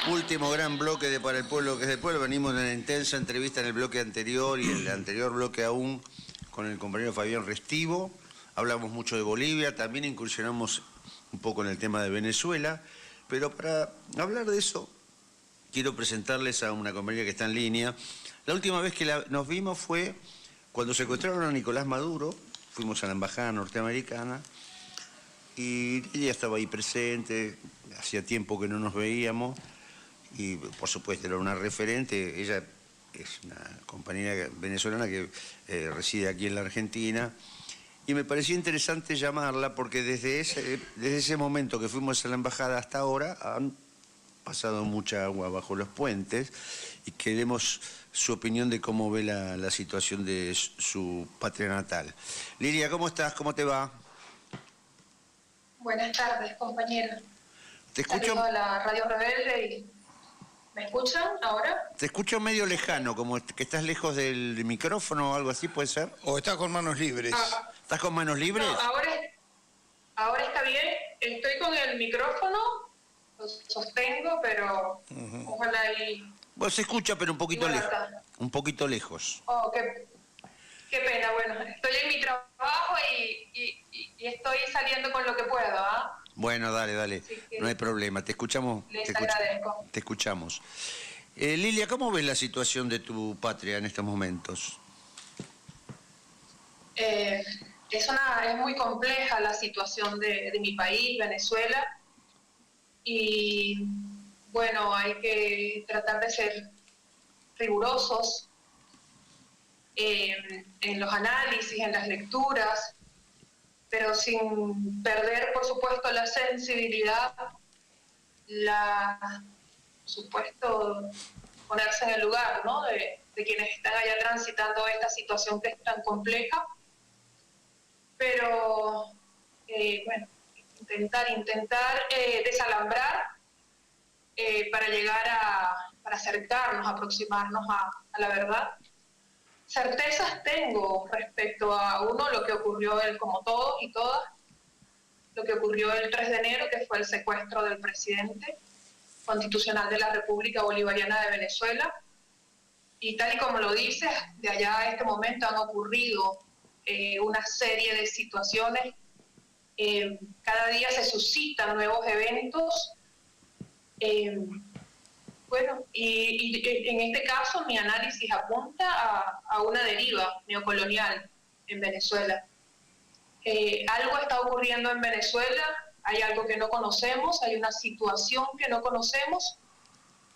Último gran bloque de Para el Pueblo que es del Pueblo. Venimos de una intensa entrevista en el bloque anterior y el anterior bloque aún con el compañero Fabián Restivo. Hablamos mucho de Bolivia, también incursionamos un poco en el tema de Venezuela, pero para hablar de eso quiero presentarles a una compañera que está en línea. La última vez que nos vimos fue cuando secuestraron a Nicolás Maduro. Fuimos a la embajada norteamericana y ella estaba ahí presente. Hacía tiempo que no nos veíamos y por supuesto era una referente. Ella es una compañera venezolana que reside aquí en la Argentina y me pareció interesante llamarla porque desde ese momento que fuimos a la embajada hasta ahora han pasado mucha agua bajo los puentes y queremos su opinión de cómo ve la situación de su patria natal. Lilia, ¿cómo estás? ¿Cómo te va? Buenas tardes, compañero. Te escucho. Saludo a la Radio Rebelde y... ¿Me escuchan ahora? Te escucho medio lejano, como que estás lejos del micrófono o algo así, ¿puede ser? ¿O estás con manos libres? ¿Estás con manos libres? No, ahora está bien. Estoy con el micrófono, lo sostengo, pero ojalá y... Bueno, se escucha, pero un poquito lejos. Un poquito lejos. Oh, qué pena. Bueno, estoy en mi trabajo y estoy saliendo con lo que puedo, ¿ah? Bueno, dale, no hay problema, te escuchamos. Agradezco. Te escuchamos. Lilia, ¿cómo ves la situación de tu patria en estos momentos? Es muy compleja la situación de mi país, Venezuela, y bueno, hay que tratar de ser rigurosos en los análisis, en las lecturas, pero sin perder, por supuesto, la sensibilidad, por supuesto, ponerse en el lugar, ¿no?, de quienes están allá transitando esta situación que es tan compleja. Pero, bueno, intentar desalambrar para para acercarnos, aproximarnos a la verdad. Certezas tengo respecto a lo que ocurrió, como todos y todas, lo que ocurrió el 3 de enero, que fue el secuestro del presidente constitucional de la República Bolivariana de Venezuela. Y tal y como lo dices, de allá a este momento han ocurrido una serie de situaciones. Cada día se suscitan nuevos eventos. Bueno, y en este caso mi análisis apunta a una deriva neocolonial en Venezuela. Algo está ocurriendo en Venezuela, hay algo que no conocemos, hay una situación que no conocemos,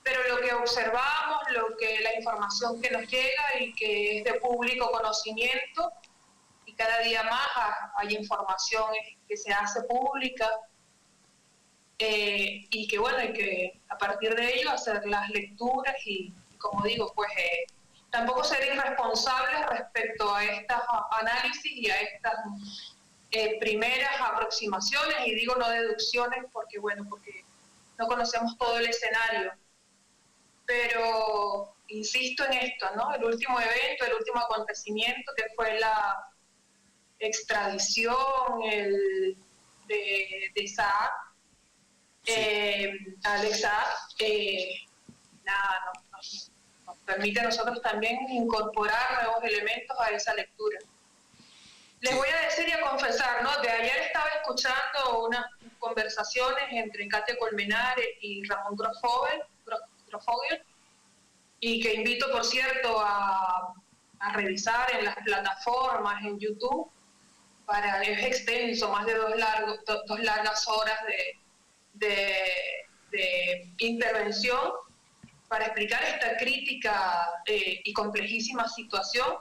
pero lo que observamos, la información que nos llega y que es de público conocimiento, y cada día más hay información que se hace pública, y que bueno, hay que a partir de ello hacer las lecturas y como digo, pues tampoco ser irresponsables respecto a estos análisis y a estas primeras aproximaciones, y digo no deducciones porque no conocemos todo el escenario, pero insisto en esto, ¿no? El último evento, el último acontecimiento que fue la extradición de Saab, Alex Saab, nos permite a nosotros también incorporar nuevos elementos a esa lectura. Les voy a decir y a confesar, ¿no? De ayer estaba escuchando unas conversaciones entre Katia Colmenares y Ramón Grosfogel, y que invito, por cierto, a revisar en las plataformas, en YouTube, es extenso, más de dos largas horas de intervención para explicar esta crítica y complejísima situación.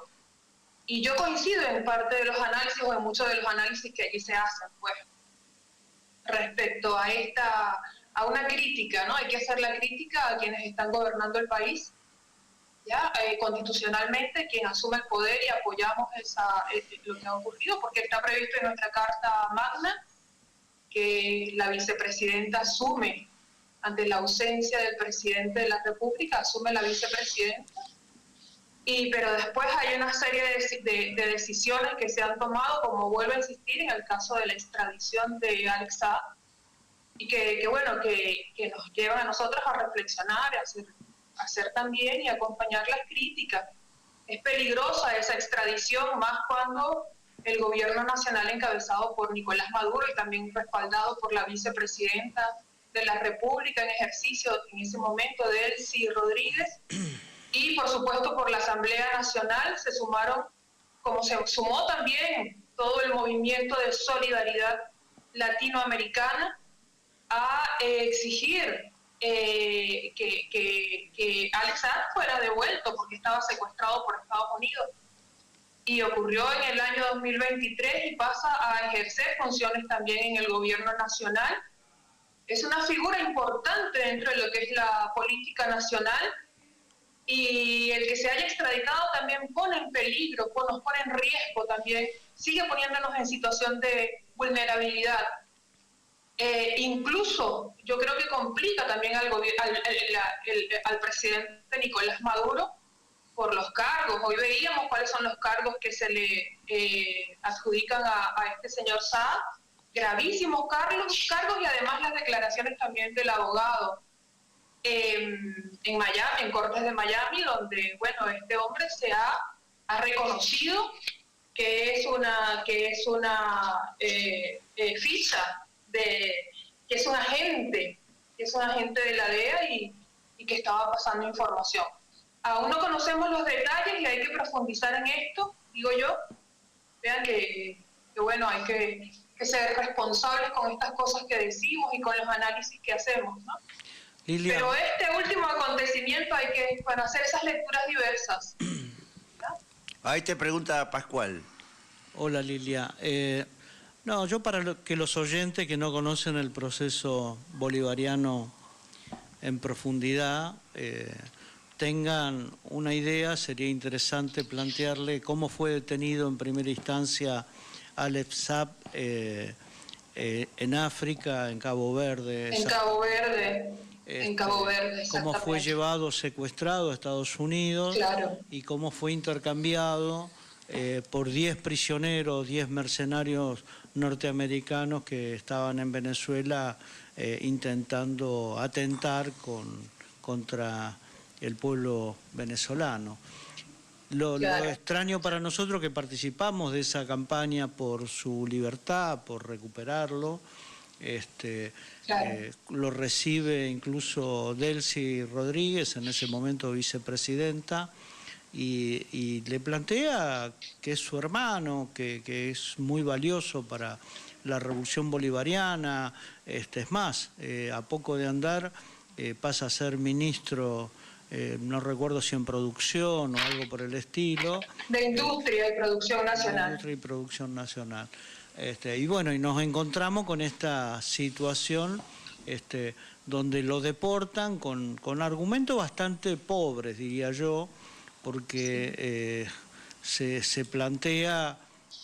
Y yo coincido en parte de los análisis o en muchos de los análisis que allí se hacen, pues, respecto a una crítica, ¿no? Hay que hacer la crítica a quienes están gobernando el país, ya constitucionalmente, quien asume el poder, y apoyamos lo que ha ocurrido, porque está previsto en nuestra Carta Magna que la vicepresidenta asume, ante la ausencia del presidente de la República, asume la vicepresidenta. Pero después hay una serie de decisiones que se han tomado, como vuelvo a insistir, en el caso de la extradición de Alex Saab, y que bueno, que nos llevan a nosotros a reflexionar, a hacer también y acompañar las críticas. Es peligrosa esa extradición, más cuando el gobierno nacional encabezado por Nicolás Maduro y también respaldado por la vicepresidenta de la República en ejercicio en ese momento, Delcy Rodríguez, y por supuesto por la Asamblea Nacional se sumaron, como se sumó también todo el movimiento de solidaridad latinoamericana, a exigir que Alex Saab fuera devuelto porque estaba secuestrado por Estados Unidos. Y ocurrió en el año 2023 y pasa a ejercer funciones también en el gobierno nacional. Es una figura importante dentro de lo que es la política nacional, y el que se haya extraditado también pone en peligro, nos pone en riesgo también, sigue poniéndonos en situación de vulnerabilidad. Incluso yo creo que complica también al presidente Nicolás Maduro por los cargos. Hoy veíamos cuáles son los cargos que se le adjudican a este señor Saab, gravísimos cargos y además las declaraciones también del abogado en Miami, en Cortes de Miami, donde bueno, este hombre se ha reconocido que es una ficha que es un agente de la DEA y que estaba pasando información. Aún no conocemos los detalles y hay que profundizar en esto, digo yo. Vean que bueno, hay que ser responsables con estas cosas que decimos y con los análisis que hacemos, ¿no? Lilia. Pero este último acontecimiento hay que hacer esas lecturas diversas. ¿No? Ahí te pregunta Pascual. Hola Lilia. No, yo para que los oyentes que no conocen el proceso bolivariano en profundidad tengan una idea, sería interesante plantearle cómo fue detenido en primera instancia Alex Saab en África, en Cabo Verde. En Cabo Verde, cómo fue llevado, secuestrado a Estados Unidos, claro, y cómo fue intercambiado por 10 prisioneros, 10 mercenarios norteamericanos que estaban en Venezuela intentando atentar contra el pueblo venezolano. Lo extraño para nosotros que participamos de esa campaña por su libertad, por recuperarlo. Lo recibe incluso Delcy Rodríguez, en ese momento vicepresidenta, y le plantea que es su hermano, que es muy valioso para la revolución bolivariana. Es más, a poco de andar pasa a ser ministro, no recuerdo si en producción o algo por el estilo. De Industria y Producción Nacional. Industria y Producción Nacional. Y bueno, y nos encontramos con esta situación donde lo deportan con argumentos bastante pobres, diría yo, porque se plantea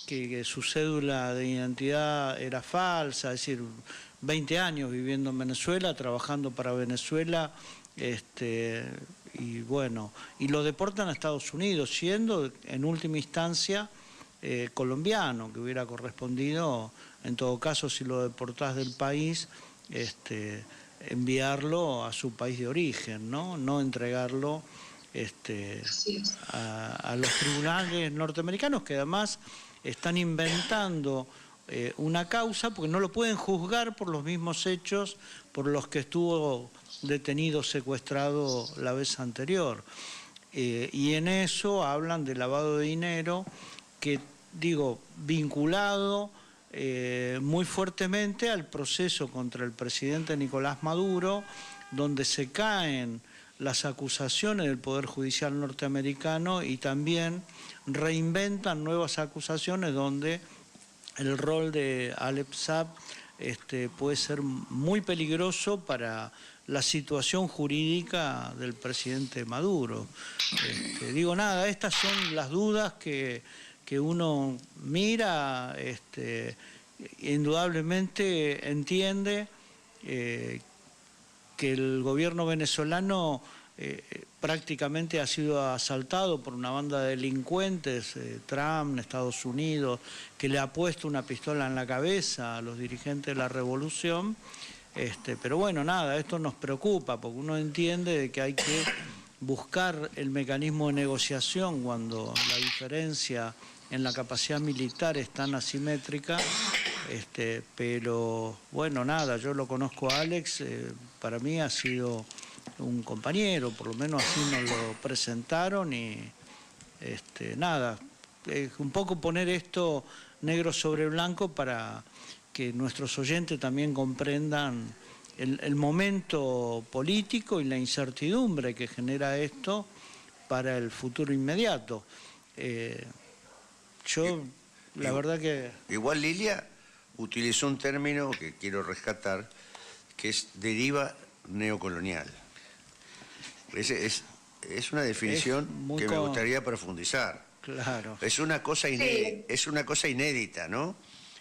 que su cédula de identidad era falsa, es decir, 20 años viviendo en Venezuela, trabajando para Venezuela, y bueno, y lo deportan a Estados Unidos, siendo en última instancia colombiano, que hubiera correspondido, en todo caso, si lo deportás del país, enviarlo a su país de origen, no entregarlo a los tribunales norteamericanos, que además están inventando una causa porque no lo pueden juzgar por los mismos hechos por los que estuvo detenido, secuestrado la vez anterior. Y en eso hablan de lavado de dinero, que digo, vinculado muy fuertemente al proceso contra el presidente Nicolás Maduro, donde se caen las acusaciones del Poder Judicial norteamericano y también reinventan nuevas acusaciones donde el rol de Alex Saab puede ser muy peligroso para la situación jurídica del presidente Maduro. Digo, nada, estas son las dudas que uno mira, indudablemente entiende que el gobierno venezolano prácticamente ha sido asaltado por una banda de delincuentes, Trump, Estados Unidos, que le ha puesto una pistola en la cabeza a los dirigentes de la revolución, Pero bueno, nada, esto nos preocupa porque uno entiende que hay que buscar el mecanismo de negociación cuando la diferencia en la capacidad militar es tan asimétrica, pero bueno, nada, yo lo conozco a Alex, para mí ha sido un compañero, por lo menos así nos lo presentaron y nada, un poco poner esto negro sobre blanco para que nuestros oyentes también comprendan el momento político y la incertidumbre que genera esto para el futuro inmediato. La verdad que... Igual Lilia utilizó un término que quiero rescatar, que es deriva neocolonial. Es una definición que me gustaría profundizar. Claro. Es una cosa inédita, ¿no?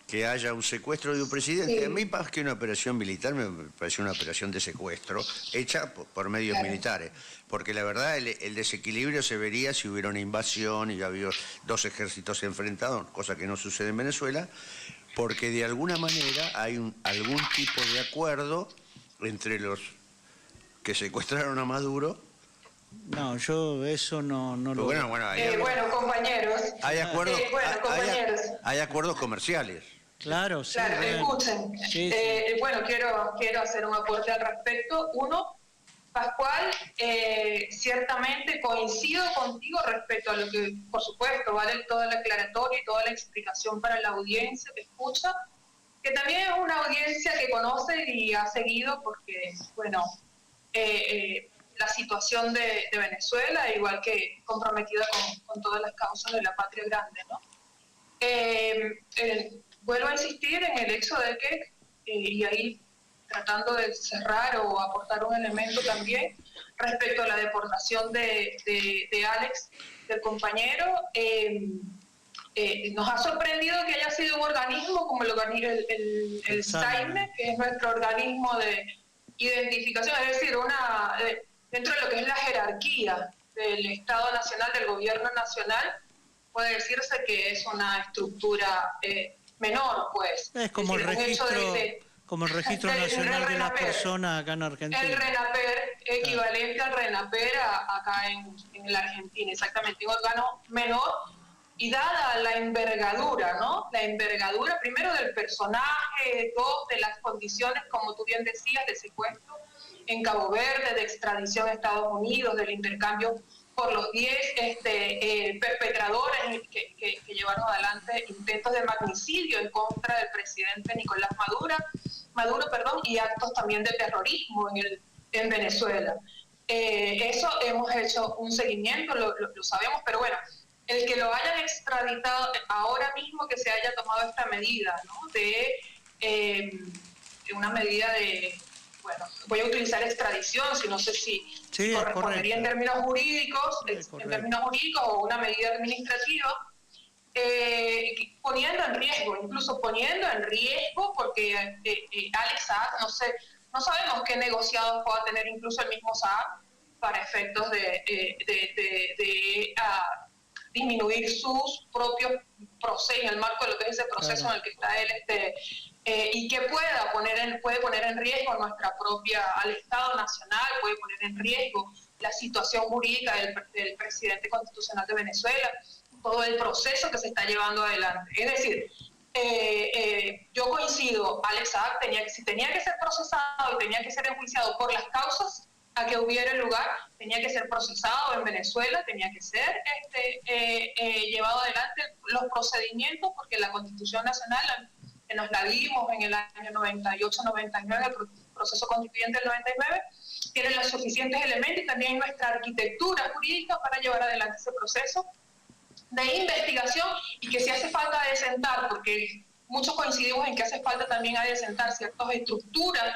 Que haya un secuestro de un presidente. Sí. A mí, más que una operación militar, me pareció una operación de secuestro hecha por medios militares. Porque la verdad, el desequilibrio se vería si hubiera una invasión y había dos ejércitos enfrentados, cosa que no sucede en Venezuela, porque de alguna manera hay algún tipo de acuerdo entre los que secuestraron a Maduro. No, yo eso no lo... Bueno, compañeros. Hay acuerdos comerciales. Claro, sí. Claro, escuchen. Sí. Bueno, quiero hacer un aporte al respecto. Uno, Pascual, ciertamente coincido contigo respecto a lo que, por supuesto, vale toda la aclaratoria y toda la explicación para la audiencia que escucha, que también es una audiencia que conoce y ha seguido porque, bueno, la situación de Venezuela, igual que comprometida con todas las causas de la patria grande, ¿no? Vuelvo a insistir en el hecho de que, y ahí tratando de cerrar o aportar un elemento también respecto a la deportación de Alex, del compañero, nos ha sorprendido que haya sido un organismo como el SAIME, que es nuestro organismo de identificación, es decir, dentro de lo que es la jerarquía del Estado Nacional, del Gobierno Nacional, puede decirse que es una estructura menor, pues. Es como el registro nacional de las personas acá en Argentina. El RENAPER, equivalente al RENAPER acá en la Argentina, exactamente, un órgano menor, y dada la envergadura, ¿no? La envergadura, primero del personaje, dos, de las condiciones, como tú bien decías, de secuestro en Cabo Verde, de extradición a Estados Unidos, del intercambio por los 10 perpetradores que llevaron adelante intentos de magnicidio en contra del presidente Nicolás Maduro, y actos también de terrorismo en Venezuela. Eso hemos hecho un seguimiento, lo sabemos, pero bueno, el que lo hayan extraditado ahora mismo, que se haya tomado esta medida, ¿no? De una medida de... Bueno, voy a utilizar extradición, si no sé si correspondería en términos jurídicos, o una medida administrativa, poniendo en riesgo, porque Alex Saab, no sabemos qué negociados pueda tener incluso el mismo Saab para efectos de disminuir sus propios procesos, en el marco de lo que es ese proceso en el que está él, y que puede poner en riesgo al Estado Nacional, puede poner en riesgo la situación jurídica del presidente constitucional de Venezuela, todo el proceso que se está llevando adelante. Es decir, yo coincido, Alex Saab si tenía que ser procesado y tenía que ser enjuiciado por las causas a que hubiera lugar, tenía que ser procesado en Venezuela, tenía que ser llevado adelante los procedimientos, porque la Constitución Nacional, que nos la dimos en el año 98-99, el proceso constituyente del 99, tiene los suficientes elementos y también nuestra arquitectura jurídica para llevar adelante ese proceso de investigación, y que si hace falta adecentar, porque muchos coincidimos en que hace falta también adecentar ciertas estructuras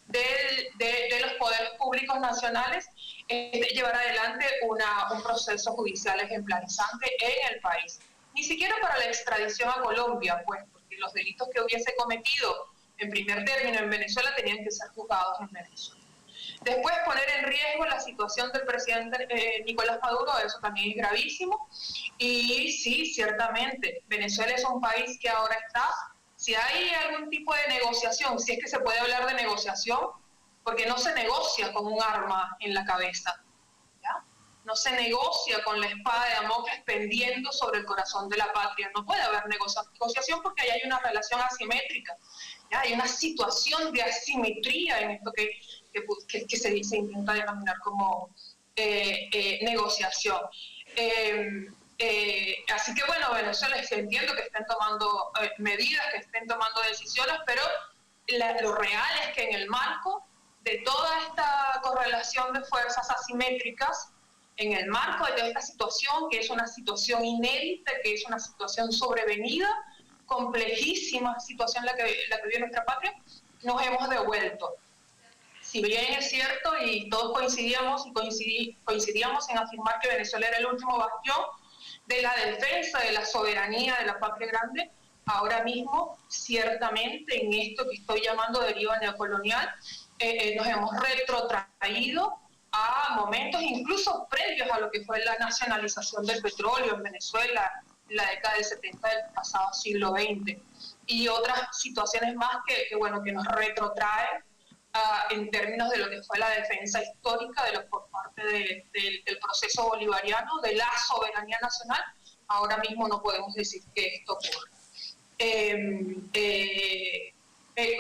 de los poderes públicos nacionales, llevar adelante un proceso judicial ejemplarizante en el país. Ni siquiera para la extradición a Colombia, pues, porque los delitos que hubiese cometido en primer término en Venezuela tenían que ser juzgados en Venezuela. Después, poner en riesgo la situación del presidente Nicolás Maduro, eso también es gravísimo. Y sí, ciertamente, Venezuela es un país que ahora está Si hay algún tipo de negociación, si es que se puede hablar de negociación, porque no se negocia con un arma en la cabeza, ¿ya? No se negocia con la espada de Damocles pendiendo sobre el corazón de la patria. No puede haber negociación porque ahí hay una relación asimétrica, ¿ya? Hay una situación de asimetría en esto que se intenta denominar como negociación. Así que bueno, Venezuela, entiendo que estén tomando medidas, que estén tomando decisiones, pero lo real es que en el marco de toda esta correlación de fuerzas asimétricas, en el marco de toda esta situación, que es una situación inédita, que es una situación sobrevenida, complejísima situación la que vive nuestra patria, nos hemos devuelto. Si bien es cierto y todos coincidíamos en afirmar que Venezuela era el último bastión de la defensa de la soberanía de la patria grande, ahora mismo, ciertamente, en esto que estoy llamando deriva neocolonial, nos hemos retrotraído a momentos incluso previos a lo que fue la nacionalización del petróleo en Venezuela, en la década del 70 del pasado siglo XX, y otras situaciones más que nos retrotraen en términos de lo que fue la defensa histórica por parte del proceso bolivariano, de la soberanía nacional. Ahora mismo no podemos decir que esto ocurra.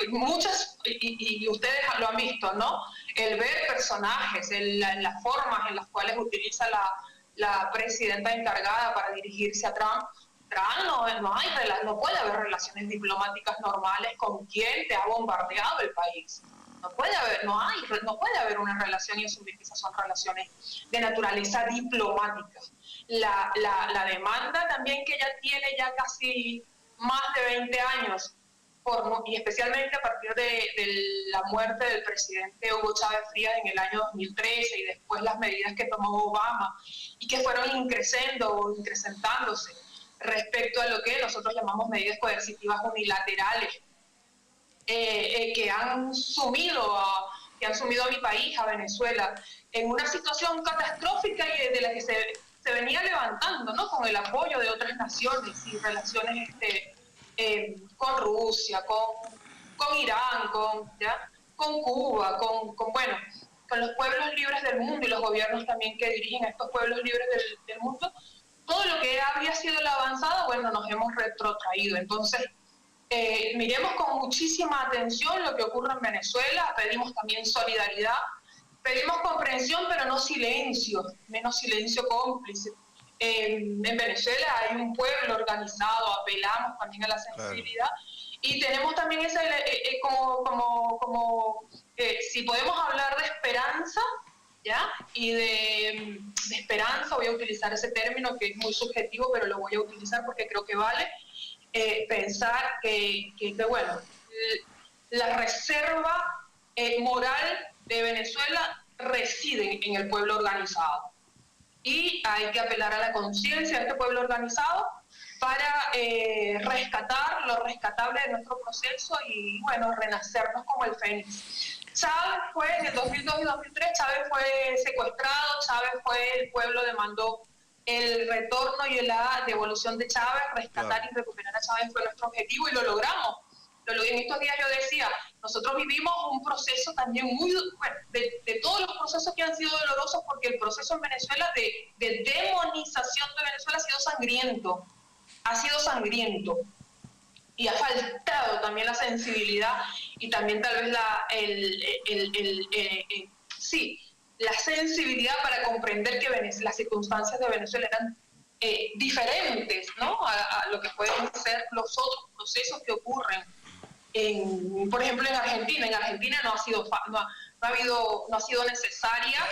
Muchas, y ustedes lo han visto, ¿no? El ver personajes, las formas en las cuales utiliza la presidenta encargada para dirigirse a Trump. Trump no puede haber relaciones diplomáticas normales con quien te ha bombardeado el país. No puede haber una relación y asumir que esas son relaciones de naturaleza diplomática. La demanda también que ella tiene ya casi más de 20 años, y especialmente a partir de la muerte del presidente Hugo Chávez Frías en el año 2013 y después las medidas que tomó Obama y que fueron incrementándose respecto a lo que nosotros llamamos medidas coercitivas unilaterales, que han sumido a mi país, a Venezuela, en una situación catastrófica y de la que se venía levantando, ¿no? Con el apoyo de otras naciones y relaciones con Rusia, con Irán, con Cuba, con los pueblos libres del mundo y los gobiernos también que dirigen a estos pueblos libres del mundo. Todo lo que había sido la avanzada, nos hemos retrotraído. Entonces, miremos con muchísima atención lo que ocurre en Venezuela, pedimos también solidaridad, pedimos comprensión, pero no silencio, menos silencio cómplice. En Venezuela hay un pueblo organizado, apelamos también a la sensibilidad, claro. Y tenemos también ese, si podemos hablar de esperanza, ¿ya? Y de esperanza, voy a utilizar ese término que es muy subjetivo, pero lo voy a utilizar porque creo que vale. Pensar que la reserva moral de Venezuela reside en el pueblo organizado y hay que apelar a la conciencia de este pueblo organizado para rescatar lo rescatable de nuestro proceso y renacernos como el fénix. Chávez fue en el 2002 y 2003, Chávez fue secuestrado, el pueblo demandó el retorno y la devolución de Chávez, rescatar y recuperar a Chávez fue nuestro objetivo y lo logramos. En estos días yo decía, nosotros vivimos un proceso también muy, de todos los procesos que han sido dolorosos, porque el proceso en Venezuela de demonización de Venezuela ha sido sangriento. Y ha faltado también la sensibilidad y también tal vez la sensibilidad para comprender que las circunstancias de Venezuela eran diferentes, ¿no? a lo que pueden ser los otros procesos que ocurren. Por ejemplo, en Argentina. En Argentina no ha sido necesaria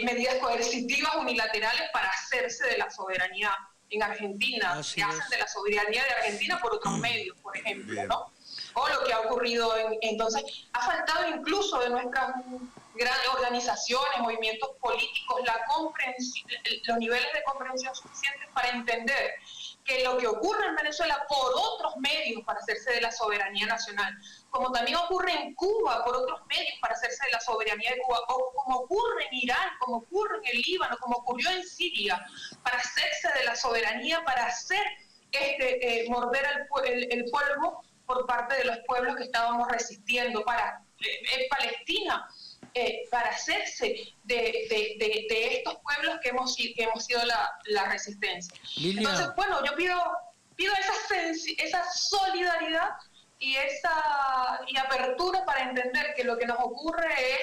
medidas coercitivas unilaterales para hacerse de la soberanía en Argentina. Se hacen de la soberanía de Argentina por otros medios, por ejemplo, ¿no? O lo que ha ocurrido entonces, ha faltado incluso de nuestras grandes organizaciones, movimientos políticos, los niveles de comprensión suficientes para entender que lo que ocurre en Venezuela por otros medios para hacerse de la soberanía nacional, como también ocurre en Cuba por otros medios para hacerse de la soberanía de Cuba, o como ocurre en Irán, como ocurre en el Líbano, como ocurrió en Siria, para hacerse de la soberanía, para hacer morder el polvo por parte de los pueblos que estábamos resistiendo en Palestina, para hacerse de estos pueblos que hemos sido la resistencia. Lilia. Entonces, bueno, yo pido esa solidaridad y apertura para entender que lo que nos ocurre es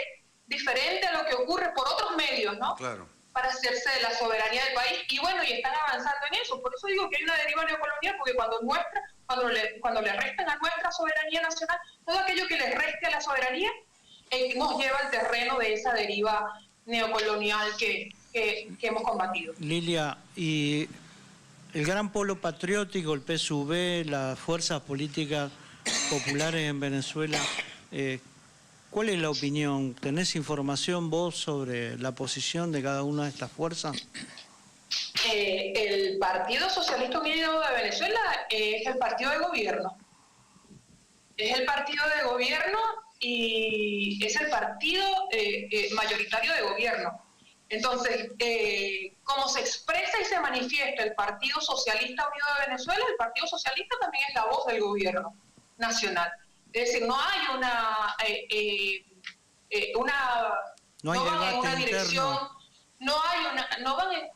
diferente a lo que ocurre por otros medios, ¿no? Claro. Para hacerse de la soberanía del país, y bueno, y están avanzando en eso. Por eso digo que hay una deriva neocolonial, porque cuando le restan a nuestra soberanía nacional, todo aquello que les reste a la soberanía nos lleva al terreno de esa deriva neocolonial que hemos combatido. Lilia, y el gran polo patriótico, el PSUV, las fuerzas políticas populares en Venezuela, ¿cuál es la opinión? ¿Tenés información vos sobre la posición de cada una de estas fuerzas? El Partido Socialista Unido de Venezuela es el partido de gobierno. Es el partido de gobierno y es el partido mayoritario de gobierno. Entonces, como se expresa y se manifiesta el Partido Socialista Unido de Venezuela, el Partido Socialista también es la voz del gobierno nacional. Es decir, no hay no hay van debate en una interno. Dirección, no van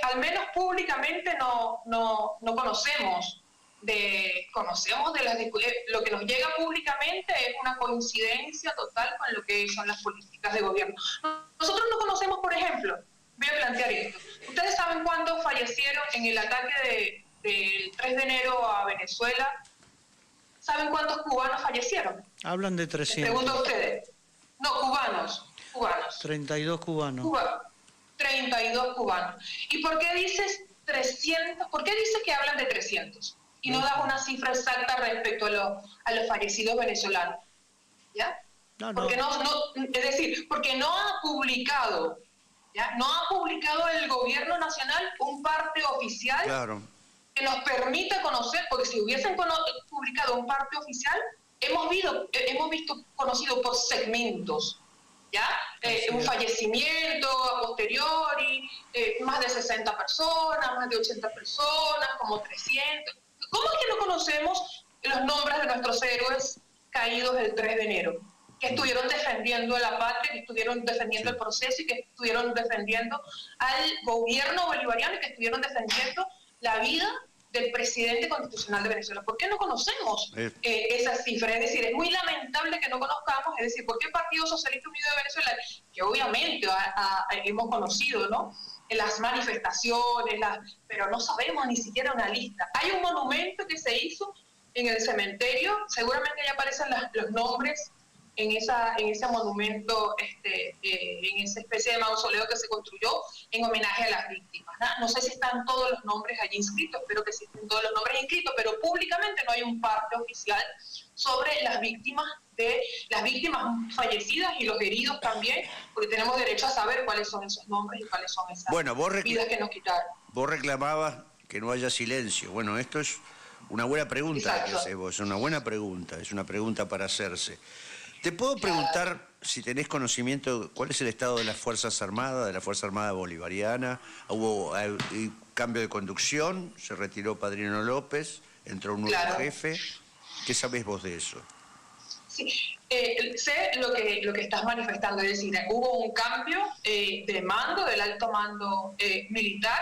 al menos públicamente no conocemos de las lo que nos llega públicamente es una coincidencia total con lo que son las políticas de gobierno. Nosotros no conocemos, por ejemplo, voy a plantear esto. ¿Ustedes saben cuántos fallecieron en el ataque del 3 de enero a Venezuela? ¿Saben cuántos cubanos fallecieron? Hablan de 300. Les pregunto a ustedes. No, cubanos. 32 cubanos. 32 cubanos. ¿Y por qué dices 300? ¿Por qué dices que hablan de 300? Y no das una cifra exacta respecto a los fallecidos venezolanos. ¿Ya? No. Porque es decir, porque no ha publicado, ¿ya? No ha publicado el gobierno nacional un parte oficial. Claro. Que nos permita conocer, porque si hubiesen publicado un parte oficial, hemos visto conocido por segmentos, ¿ya? Un fallecimiento a posteriori, más de 60 personas, más de 80 personas, como 300. ¿Cómo es que no conocemos los nombres de nuestros héroes caídos el 3 de enero? Que estuvieron defendiendo a la patria, que estuvieron defendiendo el proceso y que estuvieron defendiendo al gobierno bolivariano y que estuvieron defendiendo la vida del presidente constitucional de Venezuela. ¿Por qué no conocemos esas cifras? Es decir, es muy lamentable que no conozcamos, es decir, ¿por qué el Partido Socialista Unido de Venezuela, que obviamente hemos conocido, ¿no?, en las manifestaciones, pero no sabemos ni siquiera una lista? Hay un monumento que se hizo en el cementerio, seguramente ya aparecen los nombres en ese monumento, en esa especie de mausoleo que se construyó en homenaje a las víctimas, ¿no? No sé si están todos los nombres allí inscritos, espero que sí estén todos los nombres inscritos, pero públicamente no hay un parte oficial sobre las víctimas fallecidas y los heridos también, porque tenemos derecho a saber cuáles son esos nombres y cuáles son esas vidas que nos quitaron. Vos reclamabas que no haya silencio. Bueno, esto es una buena pregunta. Exacto. Que haces vos, es una buena pregunta, es una pregunta para hacerse. ¿Te puedo preguntar si tenés conocimiento cuál es el estado de las Fuerzas Armadas, de la Fuerza Armada Bolivariana? ¿Hubo cambio de conducción? ¿Se retiró Padrino López? ¿Entró un nuevo jefe? ¿Qué sabés vos de eso? Sí, sé lo que estás manifestando, es decir, hubo un cambio de mando, del alto mando militar,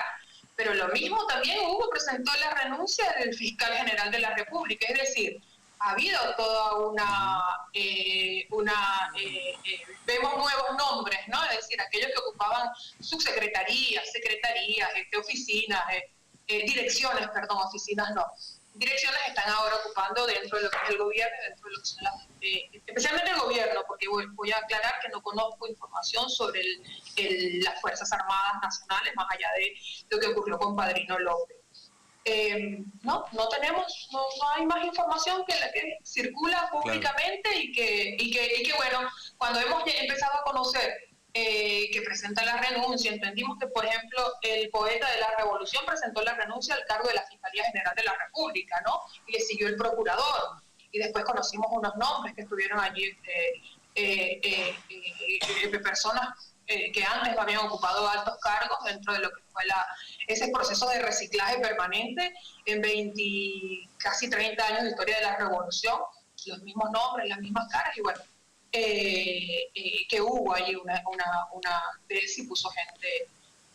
pero lo mismo también presentó la renuncia del fiscal general de la República, es decir, ha habido toda vemos nuevos nombres, ¿no? Es decir, aquellos que ocupaban subsecretarías, secretarías, oficinas, direcciones, oficinas no. Direcciones están ahora ocupando dentro de lo que es el gobierno, dentro de lo que son especialmente el gobierno, porque voy a aclarar que no conozco información sobre las Fuerzas Armadas Nacionales, más allá de lo que ocurrió con Padrino López. No hay más información que la que circula públicamente. Claro. y que bueno, cuando hemos empezado a conocer que presenta la renuncia, entendimos que, por ejemplo, el poeta de la Revolución presentó la renuncia al cargo de la Fiscalía General de la República, ¿no? Y le siguió el procurador. Y después conocimos unos nombres que estuvieron allí, personas que antes habían ocupado altos cargos dentro de lo que fue ese proceso de reciclaje permanente en casi 30 años de historia de la revolución, los mismos nombres, las mismas caras, y bueno, que hubo allí una vez y puso gente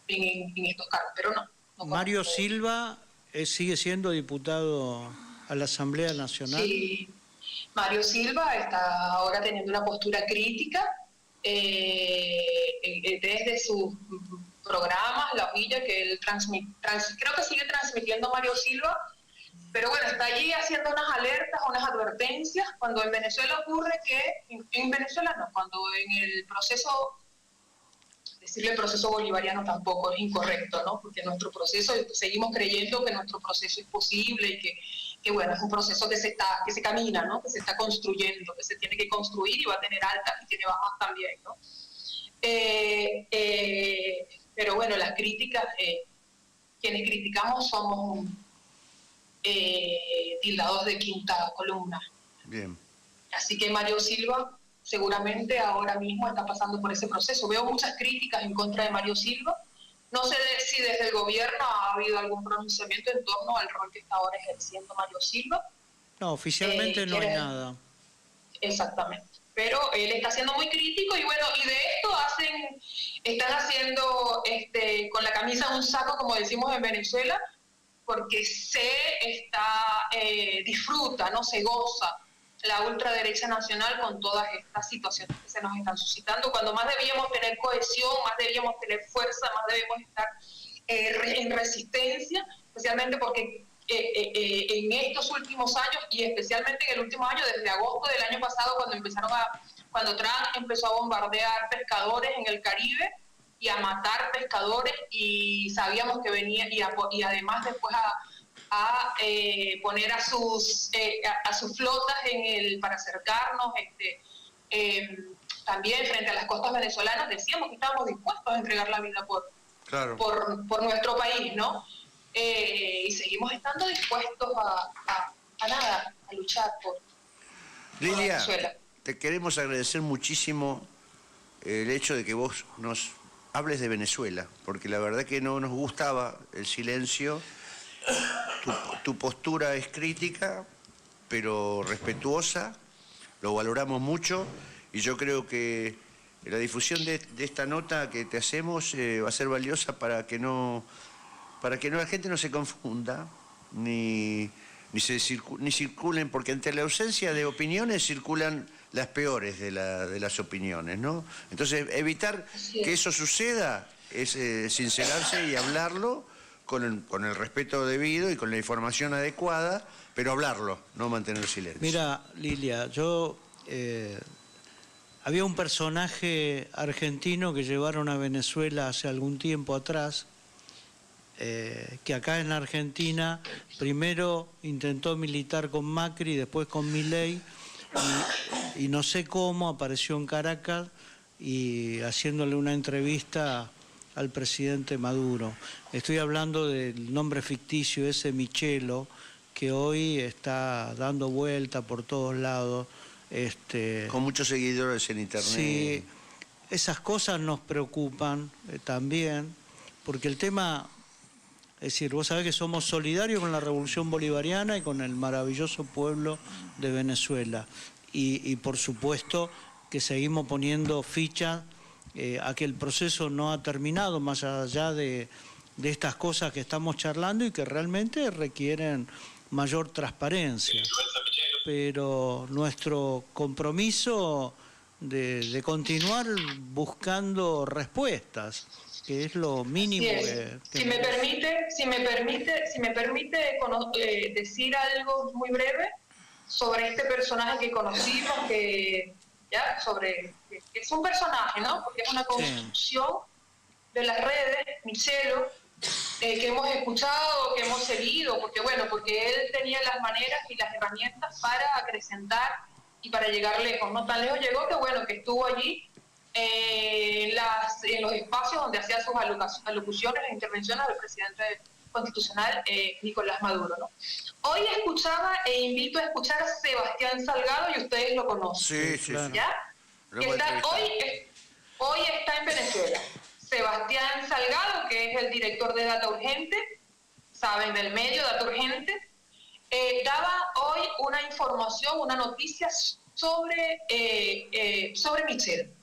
en estos cargos, pero no Mario Silva sigue siendo diputado a la Asamblea Nacional. Sí, Mario Silva está ahora teniendo una postura crítica desde sus programas, la hojilla que él creo que sigue transmitiendo Mario Silva, pero bueno, está allí haciendo unas alertas, unas advertencias, cuando en Venezuela ocurre que, en Venezuela no, cuando en el proceso, decirle proceso bolivariano tampoco es incorrecto, ¿no? Porque nuestro proceso, seguimos creyendo que nuestro proceso es posible y que bueno, es un proceso que se camina, ¿no? Que se está construyendo, que se tiene que construir y va a tener altas y tiene bajas también, ¿no? Pero bueno, las críticas, quienes criticamos somos tildados de quinta columna. Bien. Así que Mario Silva seguramente ahora mismo está pasando por ese proceso. Veo muchas críticas en contra de Mario Silva. No sé si desde el gobierno ha habido algún pronunciamiento en torno al rol que está ahora ejerciendo Mario Silva. No, oficialmente no hay nada. Exactamente. Pero él está siendo muy crítico y bueno, y de esto están haciendo con la camisa en un saco, como decimos en Venezuela, porque disfruta, ¿no? Se goza la ultraderecha nacional con todas estas situaciones que se nos están suscitando, cuando más debíamos tener cohesión, más debíamos tener fuerza, más debemos estar en resistencia, especialmente porque en estos últimos años, y especialmente en el último año, desde agosto del año pasado, cuando Trump empezó a bombardear pescadores en el Caribe y a matar pescadores, y sabíamos que venía, y además después a poner a sus flotas para acercarnos, también frente a las costas venezolanas, decíamos que estábamos dispuestos a entregar la vida por nuestro país, ¿no? Y seguimos estando dispuestos a luchar por Lilia, Venezuela. te queremos agradecer muchísimo el hecho de que vos nos hables de Venezuela, porque la verdad que no nos gustaba el silencio. Tu postura es crítica, pero respetuosa, lo valoramos mucho, y yo creo que la difusión de esta nota que te hacemos va a ser valiosa para que la gente no se confunda, ni circulen, porque ante la ausencia de opiniones circulan las peores de las opiniones, ¿no? Entonces, evitar que eso suceda es sincerarse y hablarlo con el respeto debido y con la información adecuada, pero hablarlo, no mantener silencio. Mira, Lilia, había un personaje argentino que llevaron a Venezuela hace algún tiempo atrás, que acá en la Argentina primero intentó militar con Macri, después con Milei, y no sé cómo apareció en Caracas y haciéndole una entrevista al presidente Maduro. Estoy hablando del nombre ficticio ese Michelo, que hoy está dando vuelta por todos lados. Con muchos seguidores en internet. Sí, esas cosas nos preocupan también, porque el tema, es decir, vos sabés que somos solidarios con la Revolución Bolivariana y con el maravilloso pueblo de Venezuela. Y por supuesto que seguimos poniendo ficha a que el proceso no ha terminado, más allá de estas cosas que estamos charlando y que realmente requieren mayor transparencia. Pero nuestro compromiso de continuar buscando respuestas, que es lo mínimo que si me permite decir algo muy breve sobre este personaje que conocimos, que es un personaje, ¿no? Porque es una construcción de las redes, Michelo, que hemos escuchado, que hemos seguido, porque él tenía las maneras y las herramientas para acrecentar y para llegar lejos, ¿no? Tan lejos llegó que estuvo allí en los espacios donde hacía sus alocuciones e intervenciones del presidente constitucional Nicolás Maduro, ¿no? Hoy escuchaba e invito a escuchar a Sebastián Salgado, y ustedes lo conocen. Sí, claro. ¿Ya? hoy está en Venezuela. Sebastián Salgado, que es el director de Data Urgente, saben, del medio Data Urgente, daba hoy una información, una noticia sobre Michelle.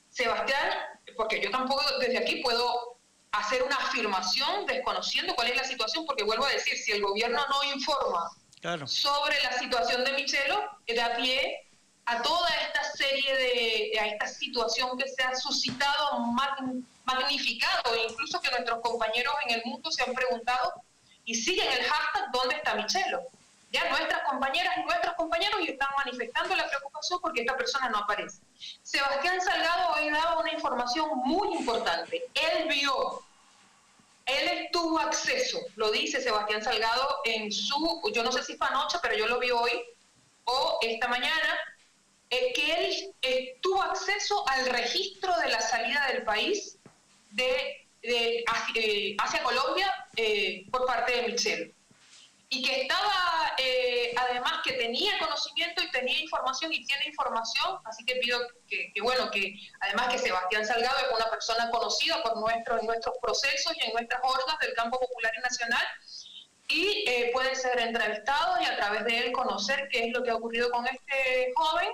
Sebastián, porque yo tampoco desde aquí puedo hacer una afirmación desconociendo cuál es la situación, porque vuelvo a decir, si el gobierno no informa sobre la situación de Michelo, da pie a toda esta serie a esta situación que se ha suscitado, magnificado, e incluso que nuestros compañeros en el mundo se han preguntado y siguen el hashtag ¿dónde está Michelo? Ya nuestras compañeras y nuestros compañeros están manifestando la preocupación porque esta persona no aparece. Sebastián Salgado hoy daba una información muy importante. Él tuvo acceso, lo dice Sebastián Salgado en yo no sé si fue anoche, pero yo lo vi hoy o esta mañana, que él tuvo acceso al registro de la salida del país hacia Colombia por parte de Michelle. Y que estaba, además, que tenía conocimiento y tenía información y tiene información, así que pido que además que Sebastián Salgado es una persona conocida en nuestros procesos y en nuestras hordas del campo popular y nacional, y puede ser entrevistado y a través de él conocer qué es lo que ha ocurrido con este joven,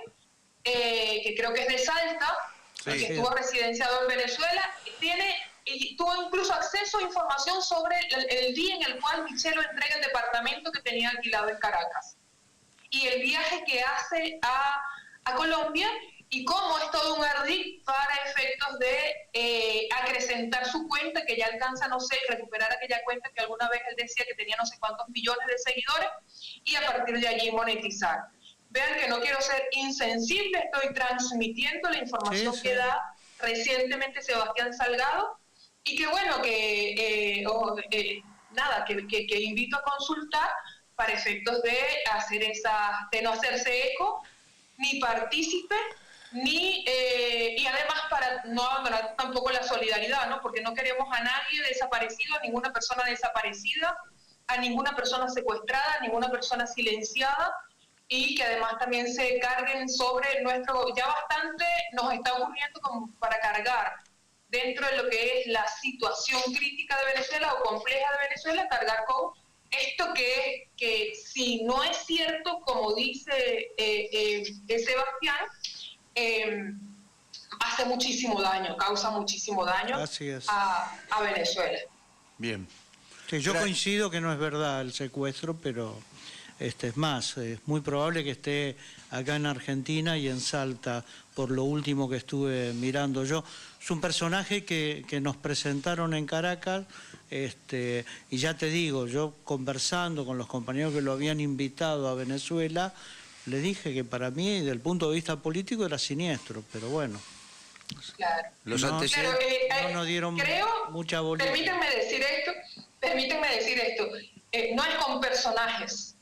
que creo que es de Salta, que estuvo residenciado en Venezuela, y tuvo incluso acceso a información sobre el día en el cual Michelo entrega el departamento que tenía alquilado en Caracas y el viaje que hace a Colombia y cómo es todo un ardid para efectos de acrecentar su cuenta, que ya alcanza, no sé, recuperar aquella cuenta que alguna vez él decía que tenía no sé cuántos millones de seguidores y a partir de allí monetizar. Vean que no quiero ser insensible, estoy transmitiendo la información que da recientemente Sebastián Salgado. Y que bueno, que invito a consultar para efectos de no hacerse eco, ni partícipe, y además para no abandonar tampoco la solidaridad, ¿no? Porque no queremos a nadie desaparecido, a ninguna persona desaparecida, a ninguna persona secuestrada, a ninguna persona silenciada, y que además también se carguen sobre ya bastante nos está ocurriendo como para cargar dentro de lo que es la situación crítica de Venezuela o compleja de Venezuela, cargar con esto que si no es cierto, como dice Sebastián, hace muchísimo daño, causa muchísimo daño a Venezuela. Bien. Sí, yo coincido que no es verdad el secuestro, pero es más, es muy probable que esté acá en Argentina y en Salta, por lo último que estuve mirando yo. Es un personaje que nos presentaron en Caracas, y ya te digo, yo conversando con los compañeros que lo habían invitado a Venezuela, le dije que para mí, desde el punto de vista político, era siniestro, pero bueno. Claro. Los antecedentes no nos dieron mucha bolilla. Permítanme decir esto, no es con personajes,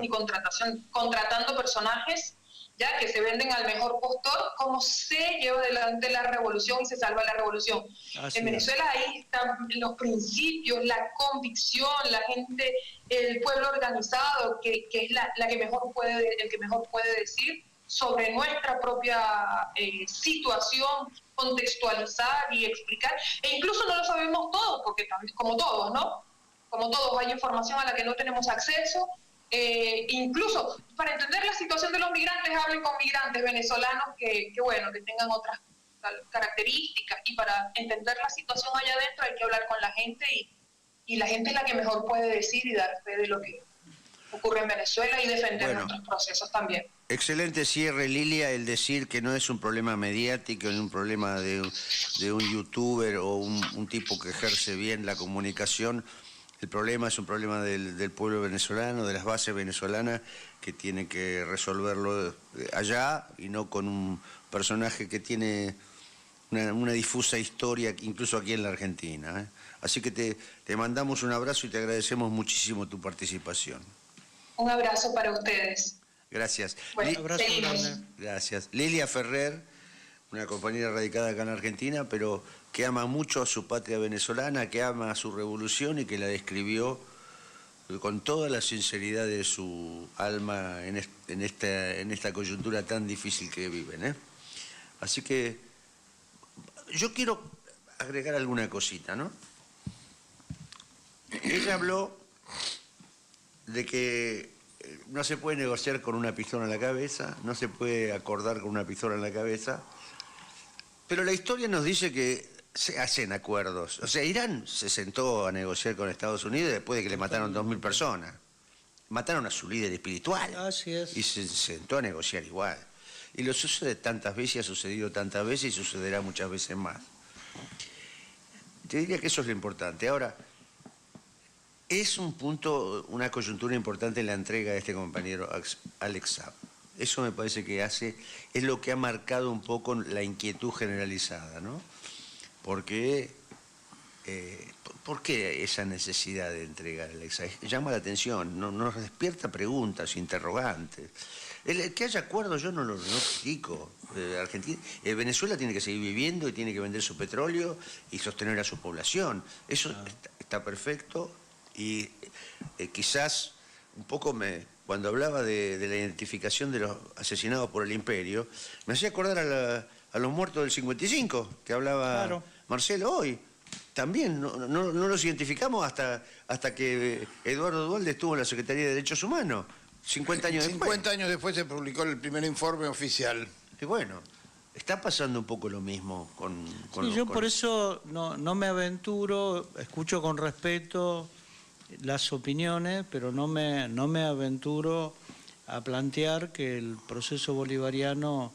ni contratando personajes ya que se venden al mejor postor, como se lleva adelante la revolución y se salva la revolución. En Venezuela ahí están los principios, la convicción, la gente, el pueblo organizado, que es el que mejor puede decir sobre nuestra propia situación, contextualizar y explicar, e incluso no lo sabemos todo, porque también, como todos, ¿no? Como todos, hay información a la que no tenemos acceso. Incluso para entender la situación de los migrantes, hablen con migrantes venezolanos que tengan otras características, y para entender la situación allá adentro hay que hablar con la gente, y la gente es la que mejor puede decir y dar fe de lo que ocurre en Venezuela y defender nuestros procesos también. Excelente cierre, Lilia, el decir que no es un problema mediático, ni un problema de un youtuber o un tipo que ejerce bien la comunicación. El problema es un problema del pueblo venezolano, de las bases venezolanas, que tiene que resolverlo allá y no con un personaje que tiene una difusa historia, incluso aquí en la Argentina. Así que te mandamos un abrazo y te agradecemos muchísimo tu participación. Un abrazo para ustedes. Gracias. Bueno, seguimos. Gracias. Lilia Ferrer, una compañera radicada acá en Argentina, pero que ama mucho a su patria venezolana, que ama a su revolución y que la describió con toda la sinceridad de su alma en esta coyuntura tan difícil que viven. Así que yo quiero agregar alguna cosita, ¿no? Ella habló de que no se puede negociar con una pistola en la cabeza, no se puede acordar con una pistola en la cabeza, pero la historia nos dice que se hacen acuerdos. O sea, Irán se sentó a negociar con Estados Unidos después de que le mataron 2.000 personas. Mataron a su líder espiritual. Así es. Y se sentó a negociar igual. Y lo sucede tantas veces, y ha sucedido tantas veces y sucederá muchas veces más. Te diría que eso es lo importante. Ahora, es un punto, una coyuntura importante en la entrega de este compañero Alex Saab. Eso me parece que es lo que ha marcado un poco la inquietud generalizada, ¿no? Porque, ¿por qué esa necesidad de entregar a Alex Saab? Llama la atención, nos despierta preguntas, interrogantes. El que haya acuerdo yo no critico. Venezuela tiene que seguir viviendo y tiene que vender su petróleo y sostener a su población. Eso está perfecto. Y quizás un poco cuando hablaba de la identificación de los asesinados por el imperio, me hacía acordar a los muertos del 55, que hablaba Marcelo hoy. También no los identificamos hasta que Eduardo Duhalde estuvo en la Secretaría de Derechos Humanos, 50 años después. 50 años después se publicó el primer informe oficial. Y bueno, está pasando un poco lo mismo con sí, yo por eso no me aventuro, escucho con respeto las opiniones, pero no me aventuro a plantear que el proceso bolivariano,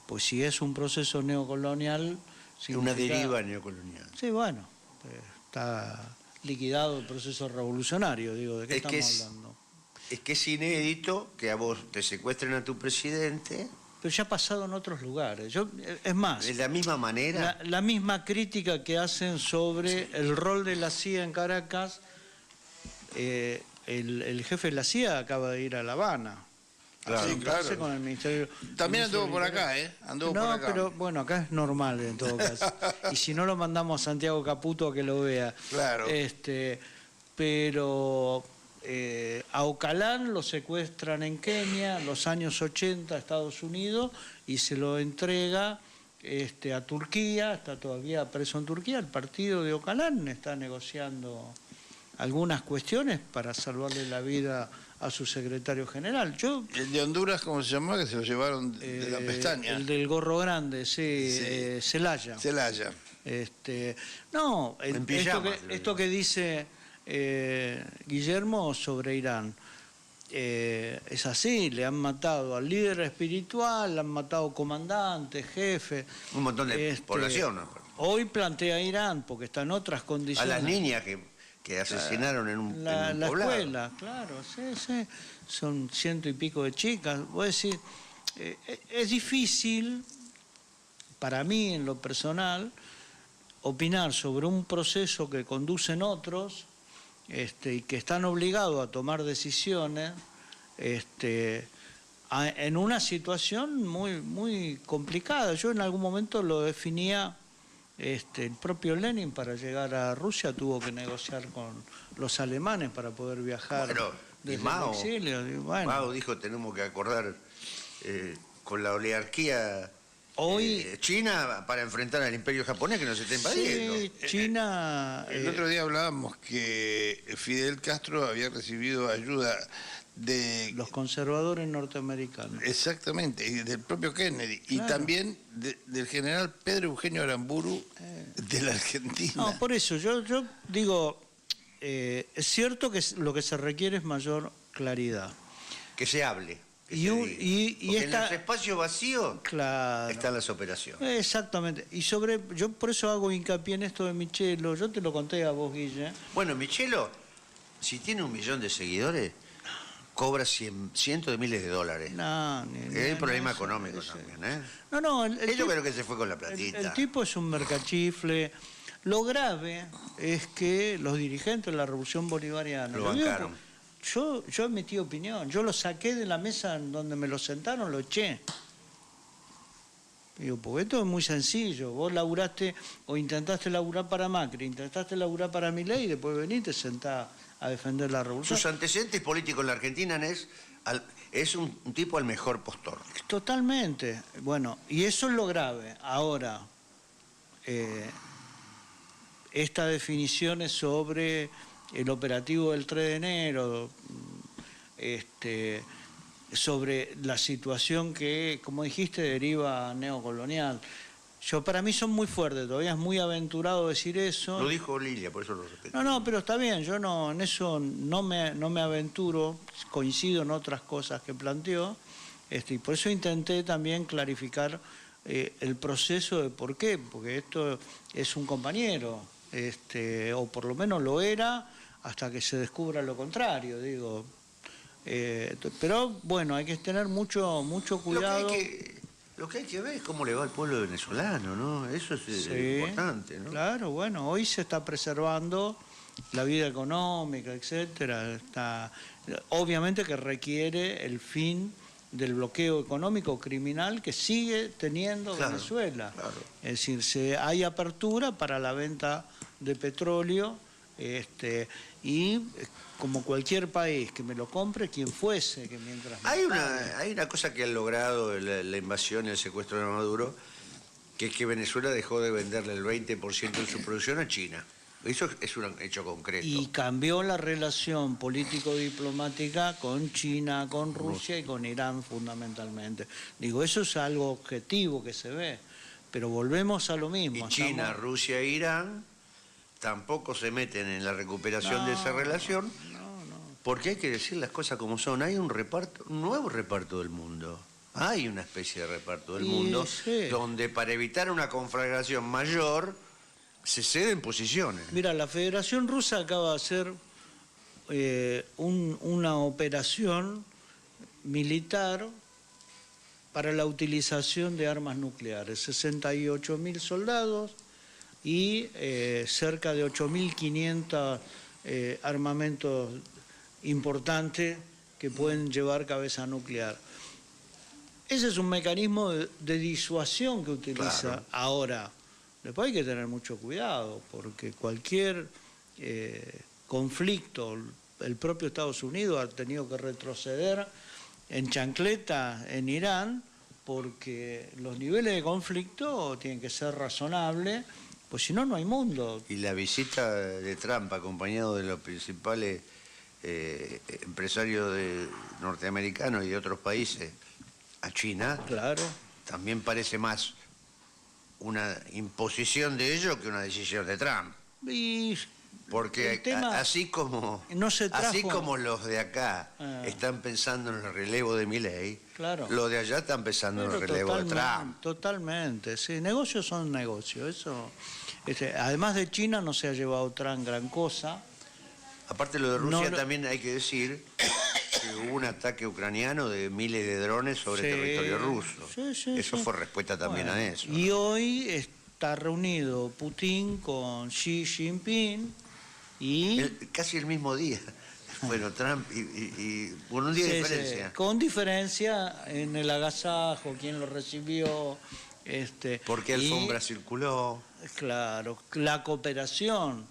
pues si es un proceso neocolonial... Una deriva neocolonial. Sí, bueno, está liquidado el proceso revolucionario, digo, ¿de qué estamos hablando? Es que es inédito que a vos te secuestren a tu presidente... Pero ya ha pasado en otros lugares. Es más... ¿De la misma manera? La misma crítica que hacen sobre el rol de la CIA en Caracas... el jefe de la CIA acaba de ir a La Habana. Claro, sí, claro. Con el Ministerio, también anduvo por acá, ¿eh? Anduvo por acá. Pero bueno, acá es normal en todo caso. Y si no lo mandamos a Santiago Caputo a que lo vea. Claro. Pero a Ocalán lo secuestran en Kenia, en los años 80 a Estados Unidos, y se lo entrega a Turquía, está todavía preso en Turquía. El partido de Ocalán está negociando algunas cuestiones para salvarle la vida a su secretario general. ¿El de Honduras cómo se llamaba? Que se lo llevaron de la pestaña. El del gorro grande, sí. Celaya. Celaya. Esto que dice Guillermo sobre Irán, es así, le han matado al líder espiritual, le han matado comandantes, jefes. Un montón de población, ¿no? Hoy plantea Irán, porque está en otras condiciones. A las niñas que asesinaron en un poblado. La escuela, claro, sí. Son 100 y pico de chicas. Voy a decir, es difícil, para mí en lo personal, opinar sobre un proceso que conducen otros y que están obligados a tomar decisiones en una situación muy, muy complicada. Yo en algún momento lo definía... el propio Lenin, para llegar a Rusia, tuvo que negociar con los alemanes para poder viajar desde el exilio. Mao dijo, tenemos que acordar con la oligarquía china para enfrentar al imperio japonés que nos está invadiendo. Sí, China... el otro día hablábamos que Fidel Castro había recibido ayuda de los conservadores norteamericanos. Exactamente, y del propio Kennedy. Claro. Y también del general Pedro Eugenio Aramburu de la Argentina. No, por eso, yo digo, es cierto que lo que se requiere es mayor claridad. Que se hable. Y en los espacios vacíos están las operaciones. Exactamente. Y yo por eso hago hincapié en esto de Michelo. Yo te lo conté a vos, Guille. Bueno, Michelo, si tiene 1 millón de seguidores, cobra cientos de miles de dólares. Es un problema económico también, ¿eh? Yo creo que se fue con la platita. El tipo es un mercachifle. Lo grave es que los dirigentes de la Revolución Bolivariana... Lo bancaron. Yo emití opinión. Yo lo saqué de la mesa en donde me lo sentaron, lo eché. Digo, porque esto es muy sencillo. Vos laburaste o intentaste laburar para Macri, intentaste laburar para Milei y después venís y te sentás a defender la revolución. Sus antecedentes políticos en la Argentina es un tipo al mejor postor. Totalmente. Bueno, y eso es lo grave. Ahora, estas definiciones sobre el operativo del 3 de enero, sobre la situación que, como dijiste, deriva neocolonial. Para mí son muy fuertes, todavía es muy aventurado decir eso. Lo dijo Lilia, por eso lo respeto. No, pero está bien, yo no, en eso no me aventuro, coincido en otras cosas que planteó, y por eso intenté también clarificar el proceso de por qué, porque esto es un compañero, o por lo menos lo era, hasta que se descubra lo contrario, digo. Pero bueno, hay que tener mucho cuidado. Lo que hay que ver es cómo le va al pueblo venezolano, ¿no? Eso es importante, ¿no? Claro, bueno, hoy se está preservando la vida económica, etcétera. Obviamente que requiere el fin del bloqueo económico criminal que sigue teniendo Venezuela. Claro. Es decir, hay apertura para la venta de petróleo, y como cualquier país que me lo compre, quien fuese, que mientras... Hay una cosa que ha logrado la invasión y el secuestro de Maduro, que es que Venezuela dejó de venderle el 20% de su producción a China. Eso es un hecho concreto. Y cambió la relación político-diplomática con China, con Rusia y con Irán fundamentalmente. Digo, eso es algo objetivo que se ve, pero volvemos a lo mismo. Y China, Rusia e Irán tampoco se meten en la recuperación de esa relación, porque hay que decir las cosas como son. Hay un nuevo reparto del mundo. Hay una especie de reparto del mundo donde para evitar una conflagración mayor se ceden posiciones. Mira, la Federación Rusa acaba de hacer una operación militar para la utilización de armas nucleares. 68.000 soldados y cerca de 8.500 armamentos importantes que pueden llevar cabeza nuclear. Ese es un mecanismo de disuasión que utiliza ahora. Después hay que tener mucho cuidado, porque cualquier conflicto, el propio Estados Unidos ha tenido que retroceder en chancleta en Irán, porque los niveles de conflicto tienen que ser razonables, pues si no, no hay mundo. Y la visita de Trump, acompañado de los principales empresarios norteamericanos y de otros países a China, también parece más una imposición de ellos que una decisión de Trump. Porque así como los de acá están pensando en el relevo de Milei, los de allá están pensando en el relevo de Trump. Totalmente, sí, negocios son negocios. Eso, además de China no se ha llevado Trump gran cosa. Aparte lo de Rusia también hay que decir que hubo un ataque ucraniano de miles de drones sobre territorio ruso. Eso fue respuesta también a eso. Y hoy está reunido Putin con Xi Jinping y... casi el mismo día. Bueno, Trump y con un día de diferencia. Con diferencia en el agasajo, quién lo recibió. ¿Por qué alfombra circuló? Claro, la cooperación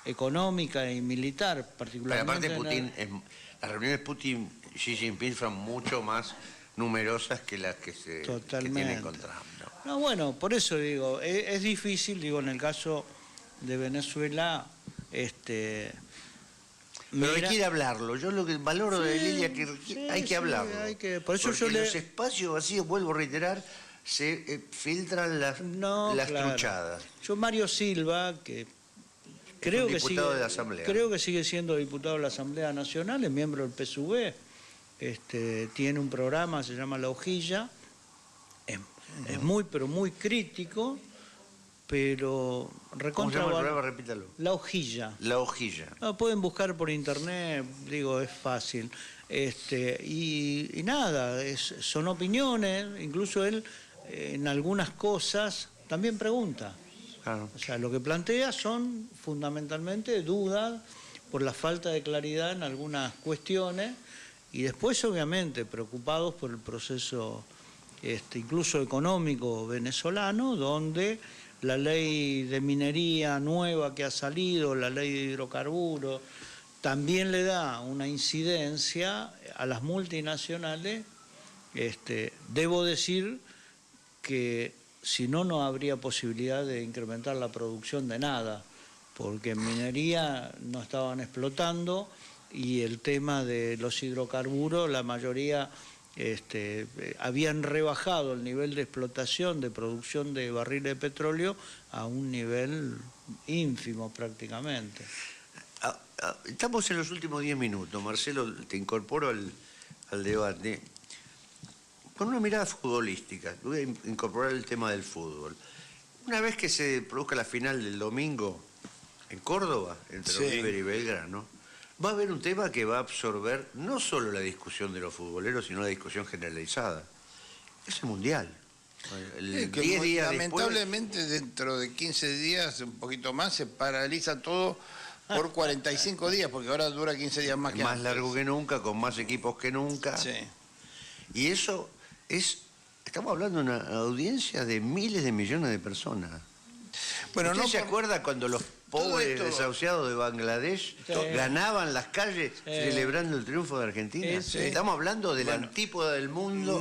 económica y militar, particularmente. Pero aparte las reuniones Putin-Xi Jinping son mucho más numerosas que las que tienen con Trump, ¿no? No, bueno, por eso digo, es difícil, digo, en el caso de Venezuela, pero hay que ir a hablarlo. Yo lo que valoro de Lilia que hay que hablarlo. Por eso porque los espacios vacíos, vuelvo a reiterar, se filtran las truchadas. Yo, Mario Silva, que creo que sigue siendo diputado de la Asamblea Nacional, es miembro del PSUV, tiene un programa, se llama La Hojilla, es muy, pero muy crítico, pero recontra... ¿Cómo se llama el programa? Repítalo. La Hojilla. La Hojilla. Pueden buscar por internet, digo, es fácil. Y nada, son opiniones, incluso él en algunas cosas también pregunta. Claro. O sea, lo que plantea son fundamentalmente dudas por la falta de claridad en algunas cuestiones y después, obviamente, preocupados por el proceso incluso económico venezolano, donde la ley de minería nueva que ha salido, la ley de hidrocarburos, también le da una incidencia a las multinacionales. Debo decir que si no, no habría posibilidad de incrementar la producción de nada, porque en minería no estaban explotando y el tema de los hidrocarburos, la mayoría habían rebajado el nivel de explotación, de producción de barriles de petróleo a un nivel ínfimo prácticamente. Estamos en los últimos 10 minutos. Marcelo, te incorporo al debate. Con una mirada futbolística, voy a incorporar el tema del fútbol. Una vez que se produzca la final del domingo en Córdoba, entre River y Belgrano, va a haber un tema que va a absorber no solo la discusión de los futboleros, sino la discusión generalizada. Es el Mundial. El 10 días lamentablemente después, dentro de 15 días, un poquito más, se paraliza todo por 45 días, porque ahora dura 15 días más que más antes. Largo que nunca, con más equipos que nunca. Sí. Y eso estamos hablando de una audiencia de miles de millones de personas. Bueno, ¿Usted se acuerda cuando los pobres desahuciados de Bangladesh ganaban las calles celebrando el triunfo de Argentina? Estamos hablando de la antípoda del mundo.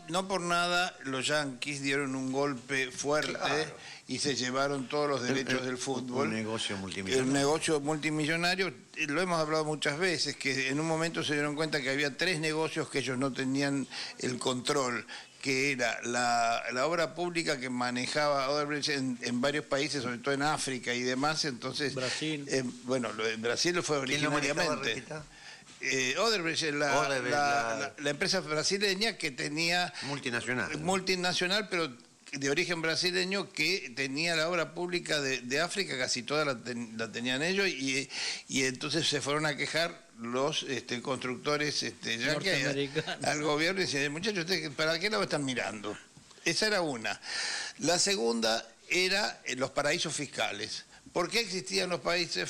No por nada los yanquis dieron un golpe fuerte y se llevaron todos los derechos del fútbol. Un negocio multimillonario. Un negocio multimillonario, lo hemos hablado muchas veces, que en un momento se dieron cuenta que había 3 negocios que ellos no tenían el control, que era la obra pública que manejaba Odebrecht en varios países, sobre todo en África y demás. Entonces, Brasil. En Brasil lo fue originariamente. Odebrecht, la empresa brasileña que tenía... Multinacional, pero de origen brasileño, que tenía la obra pública de África, casi toda la tenían ellos, y entonces se fueron a quejar los constructores yanquis al gobierno y decían, muchachos, ¿ustedes para qué lado están mirando? Esa era una. La segunda era los paraísos fiscales. ¿Por qué existían los países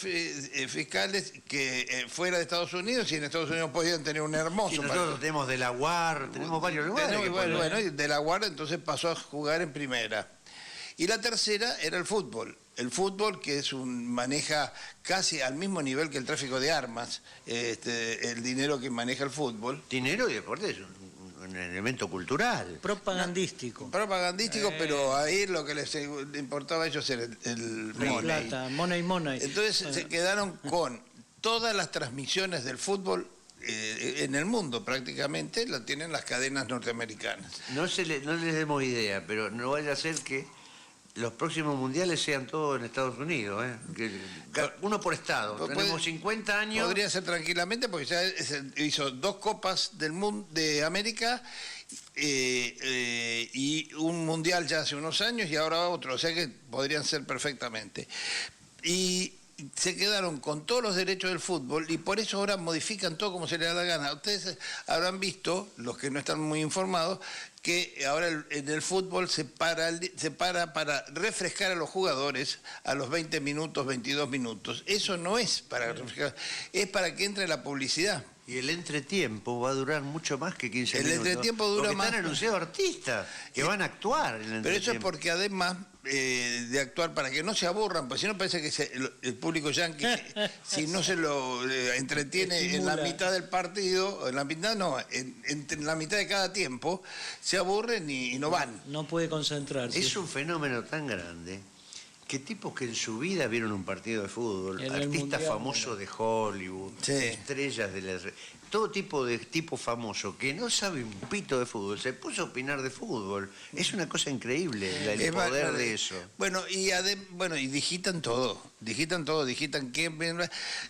fiscales que fuera de Estados Unidos y en Estados Unidos podían tener un hermoso... Y nosotros tenemos Delaware, tenemos varios lugares. Bueno, Delaware entonces pasó a jugar en primera. Y la tercera era el fútbol. El fútbol, que maneja casi al mismo nivel que el tráfico de armas, el dinero que maneja el fútbol. Dinero y deporte es un elemento cultural. Propagandístico. Pero ahí lo que les importaba a ellos era el money. Plata, money. Entonces se quedaron con todas las transmisiones del fútbol en el mundo prácticamente, la tienen las cadenas norteamericanas. No les demos idea, pero no vaya a ser que los próximos mundiales sean todos en Estados Unidos, uno por estado. Tenemos 50 años. Podría ser tranquilamente, porque ya hizo 2 copas del mundo de América y un mundial ya hace unos años y ahora otro, o sea que podrían ser perfectamente. Y se quedaron con todos los derechos del fútbol y por eso ahora modifican todo como se les da la gana. Ustedes habrán visto, los que no están muy informados, que ahora en el fútbol se para para refrescar a los jugadores a los 20 minutos, 22 minutos. Eso no es para refrescar, es para que entre la publicidad. Y el entretiempo va a durar mucho más que 15 minutos. El entretiempo dura más. Están anunciados artistas que van a actuar en el entretiempo. Pero eso es porque además de actuar para que no se aburran, porque si no parece que el público yanqui, si no se lo entretiene en la mitad del partido, en la mitad en la mitad de cada tiempo, se aburren y no van. No puede concentrarse. Es un fenómeno tan grande que tipos que en su vida vieron un partido de fútbol, artistas famosos de Hollywood, estrellas de todo tipo de tipo famoso que no sabe un pito de fútbol, se puso a opinar de fútbol. Es una cosa increíble el poder de eso. Bueno, y digitan todo. Digitan qué.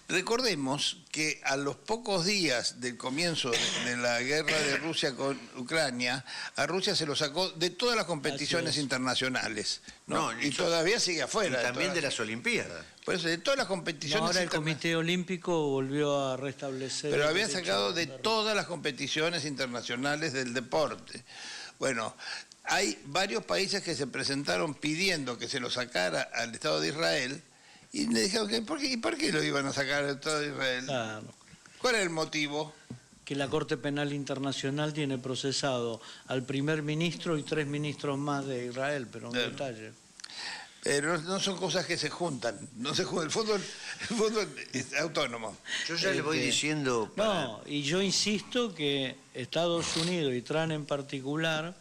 Recordemos que a los pocos días del comienzo de la guerra de Rusia con Ucrania, a Rusia se lo sacó de todas las competiciones internacionales. Y todavía sigue afuera. Y también de las Olimpiadas. Por eso, de todas las competiciones... Ahora el Comité Olímpico volvió a restablecer... Pero había sacado de todas las competiciones internacionales del deporte. Bueno, hay varios países que se presentaron pidiendo que se lo sacara al Estado de Israel y le dijeron, ¿por qué lo iban a sacar al Estado de Israel? Claro. ¿Cuál es el motivo? Que la Corte Penal Internacional tiene procesado al primer ministro y 3 ministros más de Israel, pero un detalle. Pero no son cosas que se juntan. No se juntan. El fútbol es autónomo. Yo ya le voy diciendo... No, y yo insisto que Estados Unidos y Trump en particular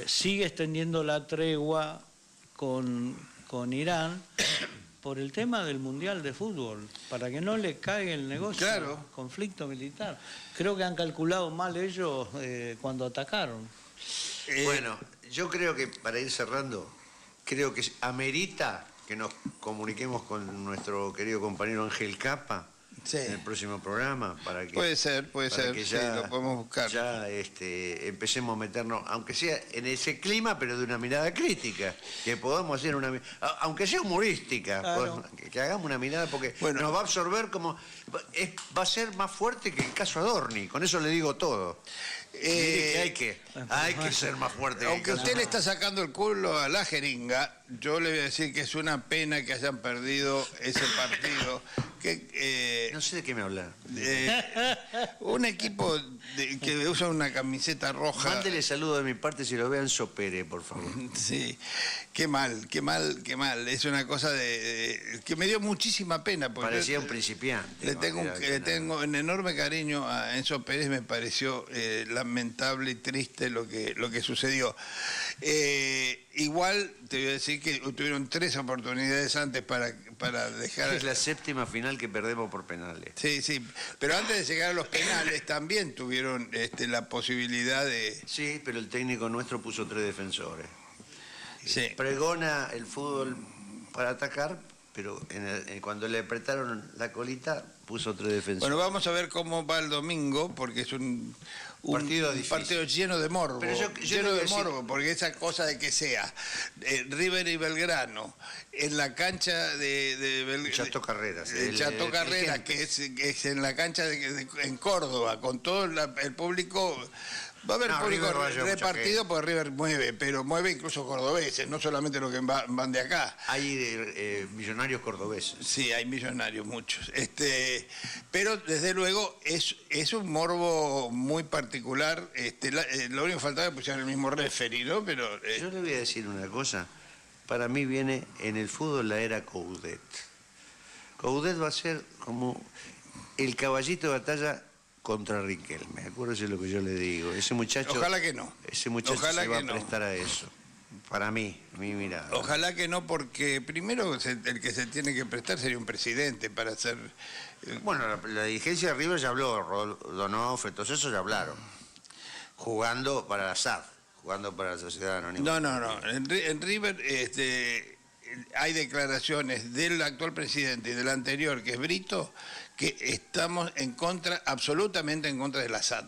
sigue extendiendo la tregua con Irán por el tema del Mundial de Fútbol, para que no le caiga el negocio, claro. Conflicto militar. Creo que han calculado mal ellos cuando atacaron. Bueno, yo creo que para ir cerrando, creo que amerita que nos comuniquemos con nuestro querido compañero Ángel Capa en el próximo programa, para que puede ser, que ya, sí, lo podemos buscar. Ya empecemos a meternos, aunque sea en ese clima, pero de una mirada crítica, que podamos hacer una, aunque sea humorística, claro. que hagamos una mirada, porque nos va a absorber como, va a ser más fuerte que el caso Adorni, con eso le digo todo. Hay que ser más fuerte. Aunque usted le está sacando el culo a la jeringa, yo le voy a decir que es una pena que hayan perdido ese partido. No sé de qué me habla. Un equipo que usa una camiseta roja. Mándele saludo de mi parte si lo vean Sopere, por favor. Sí, qué mal. Es una cosa que me dio muchísima pena. Parecía un principiante. Le tengo un enorme cariño a Enzo Pérez, me pareció lamentable y triste lo que sucedió. Igual te voy a decir que tuvieron 3 oportunidades antes para dejar... Es la 7ª final que perdemos por penales. Sí, pero antes de llegar a los penales también tuvieron la posibilidad de... Sí, pero el técnico nuestro puso 3 defensores. Sí. Pregona el fútbol para atacar, pero cuando le apretaron la colita puso 3 defensores. Bueno, vamos a ver cómo va el domingo, porque es un partido lleno de morbo. Pero lleno de morbo, porque esa cosa de que sea River y Belgrano en la cancha de Chato Carreras. Chato Carreras, que es en la cancha en Córdoba, con todo el público. Va a haber público repartido porque River mueve, pero mueve incluso cordobeses, no solamente los que van de acá. Hay millonarios cordobeses. Sí, hay millonarios, muchos. Pero desde luego es un morbo muy particular. Lo único que faltaba es que pusieran el mismo referee, ¿no? Pero, yo le voy a decir una cosa. Para mí viene en el fútbol la era Coudet. Coudet va a ser como el caballito de batalla contra Riquelme. Acuérdese lo que yo le digo. Ese muchacho... Ojalá que no. Ese muchacho se va a prestar a eso. Para mí, mi mirada. Ojalá que no, porque primero el que se tiene que prestar sería un presidente para hacer... Bueno, la dirigencia de River ya habló, Donofre, todos esos ya hablaron. Jugando para la SAD, jugando para la Sociedad Anónima. No. En River hay declaraciones del actual presidente y del anterior, que es Brito, que estamos absolutamente en contra de la SAD.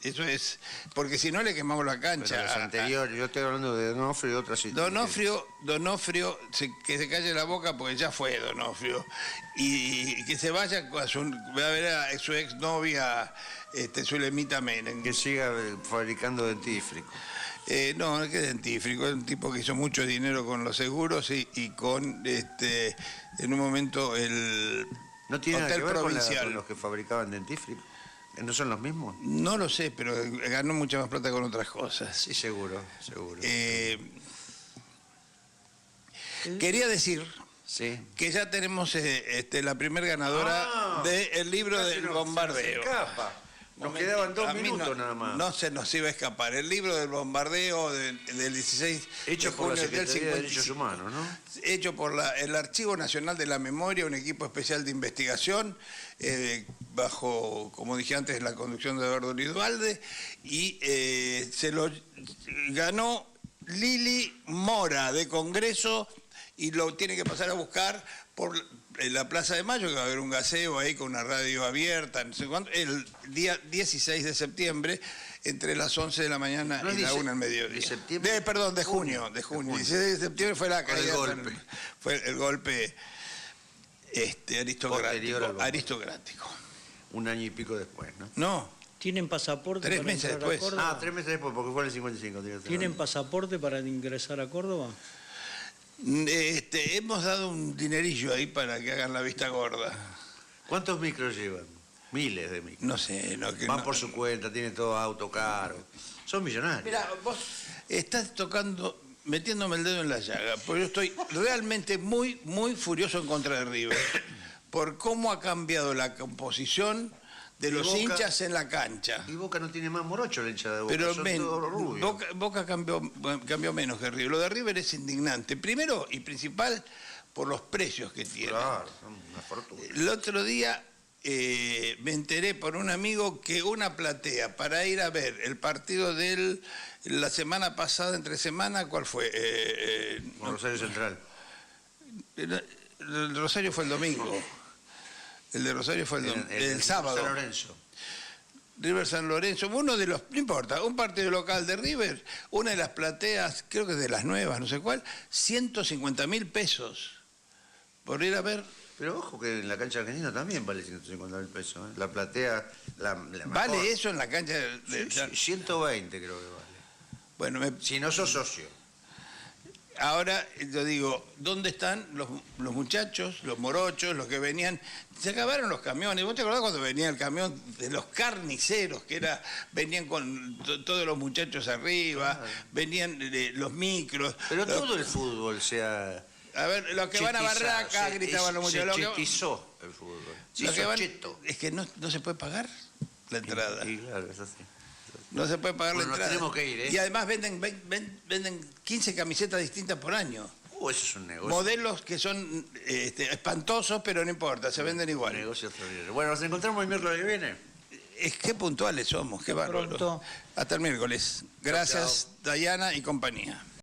Eso es, porque si no le quemamos la cancha. Pero los anteriores, yo estoy hablando de Donofrio y otras situaciones. Donofrio, que se calle la boca porque ya fue Donofrio. Y que se vaya a ver a su exnovia, Zulemita Menem. Que siga fabricando dentífrico. No, que dentífrico, es un tipo que hizo mucho dinero con los seguros y con, en un momento, el ¿No tiene nada hotel que ver provincial. Con los que fabricaban dentífrico? ¿No son los mismos? No lo sé, pero ganó mucha más plata con otras cosas. Sí, seguro. Quería decir que ya tenemos la primer ganadora del libro del bombardeo. Nos quedaban 2 minutos nada más. No se nos iba a escapar. El libro del bombardeo del 16 hecho de por junio la Secretaría del de Derechos Humanos, ¿no? Hecho por el Archivo Nacional de la Memoria, un equipo especial de investigación, bajo, como dije antes, la conducción de Eduardo Lidualde, y se lo ganó Lili Mora, de Congreso, y lo tiene que pasar a buscar por la Plaza de Mayo, que va a haber un gaseo ahí con una radio abierta, no sé cuánto, el día 16 de septiembre, entre las 11 de la mañana y la 1 del mediodía. ¿De septiembre? De junio. 16 de septiembre fue la caída. Fue el golpe aristocrático. Un año y pico después, ¿no? No. ¿Tienen pasaporte 3 meses después. Ah, 3 meses después, porque fue el 55. ¿Tienen pasaporte para ingresar a Córdoba? Hemos dado un dinerillo ahí para que hagan la vista gorda. ¿Cuántos micros llevan? Miles de micros. No sé. Van por su cuenta, tienen todo auto caro. Son millonarios. Mira, vos estás metiéndome el dedo en la llaga, porque yo estoy realmente muy, muy furioso en contra de River, por cómo ha cambiado la composición de los hinchas en la cancha. Y Boca no tiene más morocho la hinchada de Boca, Pero son todos rubios. Boca cambió menos que River. Lo de River es indignante. Primero y principal, por los precios que tiene. Claro, son una fortuna. El otro día me enteré por un amigo que una platea para ir a ver el partido de la semana pasada, entre semana, ¿cuál fue? Rosario Central. El Rosario fue el domingo. El de Rosario fue el sábado. San Lorenzo. River San Lorenzo, uno de los, no importa, un partido local de River, una de las plateas, creo que de las nuevas, no sé cuál, 150.000 pesos por ir a ver. Pero ojo que en la cancha argentina también vale 150.000 pesos. ¿Eh? La platea, la mejor. ¿Vale eso en la cancha? Sí, 120 creo que vale. Bueno, si no sos socio. Ahora, yo digo, ¿dónde están los muchachos, los morochos, los que venían? Se acabaron los camiones. ¿Vos te acordás cuando venía el camión de los carniceros, que venían con todos los muchachos arriba, venían los micros? Pero todo el fútbol A ver, los que van a Barraca, gritaban los muchachos. Se chetizó el fútbol. Es que no se puede pagar la entrada. Sí, claro, es así. No se puede pagar la entrada. Tenemos que ir, ¿eh? Y además venden 15 camisetas distintas por año. Eso es un negocio. Modelos que son espantosos, pero no importa, se venden igual. Un negocio extraordinario. Bueno, nos encontramos el miércoles que viene. Qué puntuales somos, qué bárbaros. Hasta el miércoles. Gracias, chao. Dayana y compañía.